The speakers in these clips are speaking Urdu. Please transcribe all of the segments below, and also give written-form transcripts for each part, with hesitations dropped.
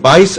22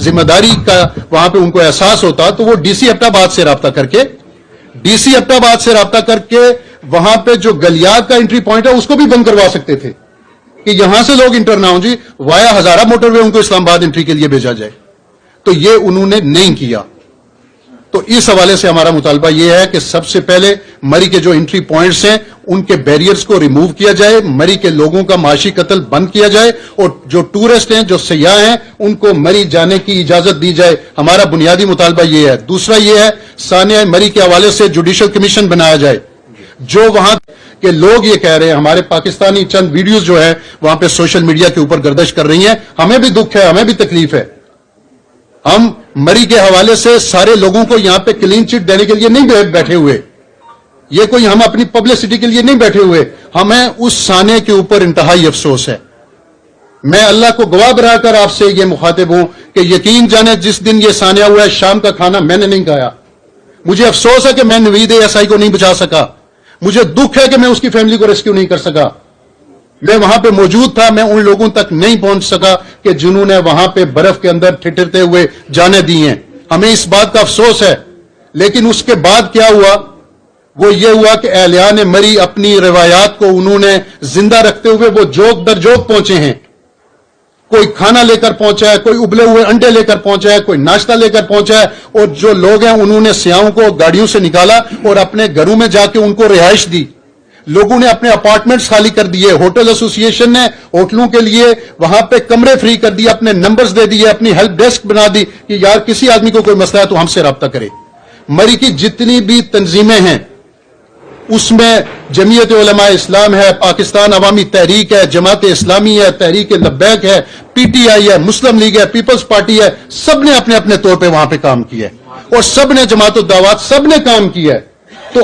ذمہ داری کا وہاں پہ ان کو احساس ہوتا تو وہ ڈی سی ایبٹ آباد سے رابطہ کر کے وہاں پہ جو گلیات کا انٹری پوائنٹ ہے اس کو بھی بند کروا سکتے تھے کہ یہاں سے لوگ انٹر نہ ہوں جی، وایا ہزارہ موٹر وے ان کو اسلام آباد انٹری کے لیے بھیجا جائے. تو یہ انہوں نے نہیں کیا. تو اس حوالے سے ہمارا مطالبہ یہ ہے کہ سب سے پہلے مری کے جو انٹری پوائنٹس ہیں ان کے بیریئرز کو ریموو کیا جائے، مری کے لوگوں کا معاشی قتل بند کیا جائے، اور جو ٹورسٹ ہیں، جو سیاح ہیں، ان کو مری جانے کی اجازت دی جائے. ہمارا بنیادی مطالبہ یہ ہے. دوسرا یہ ہے سانحہ مری کے حوالے سے جوڈیشل کمیشن بنایا جائے. جو وہاں کے لوگ یہ کہہ رہے ہیں، ہمارے پاکستانی چند ویڈیوز جو ہیں وہاں پہ سوشل میڈیا کے اوپر گردش کر رہی ہیں، ہمیں بھی دکھ ہے، ہمیں بھی تکلیف ہے. ہم مری کے حوالے سے سارے لوگوں کو یہاں پہ کلین چٹ دینے کے لیے نہیں بیٹھے ہوئے، یہ کوئی ہم اپنی پبلسٹی کے لیے نہیں بیٹھے ہوئے. ہمیں اس سانحے کے اوپر انتہائی افسوس ہے. میں اللہ کو گواہ بنا کر آپ سے یہ مخاطب ہوں کہ یقین جانے جس دن یہ سانحہ ہوا ہے شام کا کھانا میں نے نہیں کھایا. مجھے افسوس ہے کہ میں نوید ایسائی کو نہیں بچا سکا. مجھے دکھ ہے کہ میں اس کی فیملی کو ریسکیو نہیں کر سکا. میں وہاں پہ موجود تھا، میں ان لوگوں تک نہیں پہنچ سکا کہ جنہوں نے وہاں پہ برف کے اندر ٹھٹرتے ہوئے جانیں دی ہیں. ہمیں اس بات کا افسوس ہے. لیکن اس کے بعد کیا ہوا؟ وہ یہ ہوا کہ اہلیان مری اپنی روایات کو انہوں نے زندہ رکھتے ہوئے وہ جوک در جوک پہنچے ہیں. کوئی کھانا لے کر پہنچا ہے، کوئی ابلے ہوئے انڈے لے کر پہنچا ہے، کوئی ناشتہ لے کر پہنچا ہے، اور جو لوگ ہیں انہوں نے سیاحوں کو گاڑیوں سے نکالا اور اپنے گھروں میں جا کے ان کو رہائش دی. لوگوں نے اپنے اپارٹمنٹس خالی کر دیے. ہوٹل ایسوسی ایشن نے ہوٹلوں کے لیے وہاں پہ کمرے فری کر دیے، اپنے نمبرز دے دیے، اپنی ہیلپ ڈیسک بنا دی کہ یار کسی آدمی کو کوئی مسئلہ ہے تو ہم سے رابطہ کرے. مری کی جتنی بھی تنظیمیں ہیں اس میں جمعیت علماء اسلام ہے، پاکستان عوامی تحریک ہے، جماعت اسلامی ہے، تحریک لبیک ہے، پی ٹی آئی ہے، مسلم لیگ ہے، پیپلز پارٹی ہے، سب نے اپنے اپنے طور پہ وہاں پہ کام کیا ہے، اور سب نے جماعت الدعوات سب نے کام کیا ہے. تو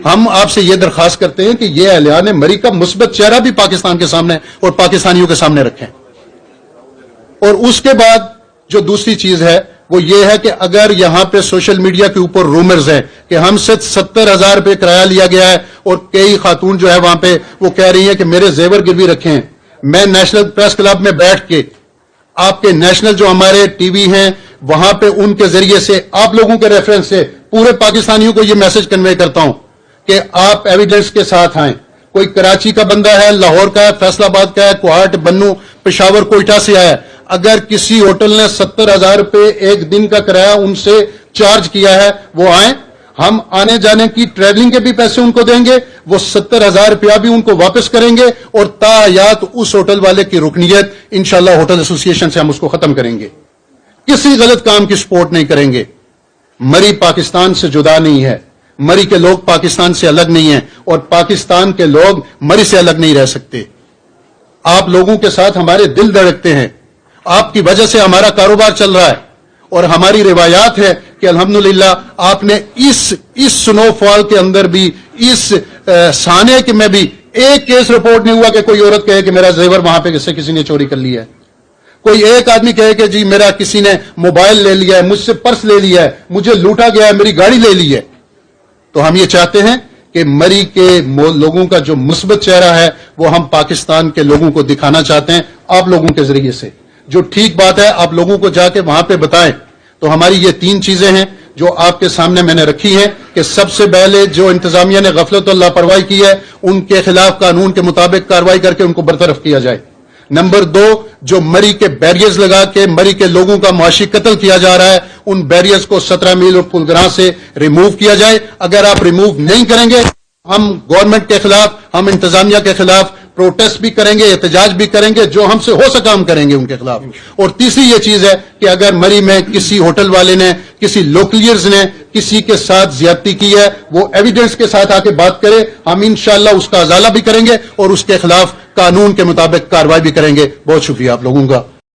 ہم آپ سے یہ درخواست کرتے ہیں کہ یہ اہلیان مری کا مثبت چہرہ بھی پاکستان کے سامنے اور پاکستانیوں کے سامنے رکھیں. اور اس کے بعد جو دوسری چیز ہے وہ یہ ہے کہ اگر یہاں پہ سوشل میڈیا کے اوپر رومرز ہیں کہ ہم سے 70,000 روپے کرایہ لیا گیا ہے، اور کئی خاتون جو ہے وہاں پہ وہ کہہ رہی ہیں کہ میرے زیور گروی رکھے ہیں. میں نیشنل پریس کلب میں بیٹھ کے آپ کے نیشنل جو ہمارے ٹی وی ہیں وہاں پہ ان کے ذریعے سے آپ لوگوں کے ریفرنس سے پورے پاکستانیوں کو یہ میسج کنوے کرتا ہوں کہ آپ ایویڈنس کے ساتھ آئیں. کوئی کراچی کا بندہ ہے، لاہور کا ہے، فیصل آباد کا ہے، کوہاٹ، بنو، پشاور، کوئٹہ سے آیا ہے. اگر کسی ہوٹل نے 70,000 روپے ایک دن کا کرایہ ان سے چارج کیا ہے وہ آئیں، ہم آنے جانے کی ٹریولنگ کے بھی پیسے ان کو دیں گے، وہ 70,000 روپیہ بھی ان کو واپس کریں گے، اور تا حیات اس ہوٹل والے کی رکنیت انشاءاللہ ہوٹل ایسوسی ایشن سے ہم اس کو ختم کریں گے. کسی غلط کام کی سپورٹ نہیں کریں گے. مری پاکستان سے جدا نہیں ہے، مری کے لوگ پاکستان سے الگ نہیں ہیں، اور پاکستان کے لوگ مری سے الگ نہیں رہ سکتے. آپ لوگوں کے ساتھ ہمارے دل دھڑکتے ہیں، آپ کی وجہ سے ہمارا کاروبار چل رہا ہے، اور ہماری روایات ہے کہ الحمدللہ آپ نے اس سنو فال کے اندر بھی، اس سانحے میں بھی ایک کیس رپورٹ نہیں ہوا کہ کوئی عورت کہے کہ میرا زیور وہاں پہ کسی نے چوری کر لیا ہے. کوئی ایک آدمی کہے کہ جی میرا کسی نے موبائل لے لیا ہے، مجھ سے پرس لے لیا ہے، مجھے لوٹا گیا ہے، میری گاڑی لے لی ہے. تو ہم یہ چاہتے ہیں کہ مری کے لوگوں کا جو مثبت چہرہ ہے وہ ہم پاکستان کے لوگوں کو دکھانا چاہتے ہیں آپ لوگوں کے ذریعے سے. جو ٹھیک بات ہے آپ لوگوں کو جا کے وہاں پہ بتائیں. تو ہماری یہ 3 چیزیں ہیں جو آپ کے سامنے میں نے رکھی ہیں کہ سب سے پہلے جو انتظامیہ نے غفلت اور لاپرواہی کی ہے ان کے خلاف قانون کے مطابق کارروائی کر کے ان کو برطرف کیا جائے. نمبر 2، جو مری کے بیریئرز لگا کے مری کے لوگوں کا معاشی قتل کیا جا رہا ہے ان بیریئرز کو 17 میل اور پھولگراں سے ریموو کیا جائے. اگر آپ ریموو نہیں کریں گے ہم گورنمنٹ کے خلاف، ہم انتظامیہ کے خلاف پروٹیسٹ بھی کریں گے، احتجاج بھی کریں گے، جو ہم سے ہو سکا ہم کریں گے ان کے خلاف. اور تیسری یہ چیز ہے کہ اگر مری میں کسی ہوٹل والے نے، کسی لوکلیئرز نے کسی کے ساتھ زیادتی کی ہے وہ ایویڈنس کے ساتھ آ کے بات کرے، ہم انشاءاللہ اس کا ازالہ بھی کریں گے اور اس کے خلاف قانون کے مطابق کارروائی بھی کریں گے. بہت شکریہ آپ لوگوں کا.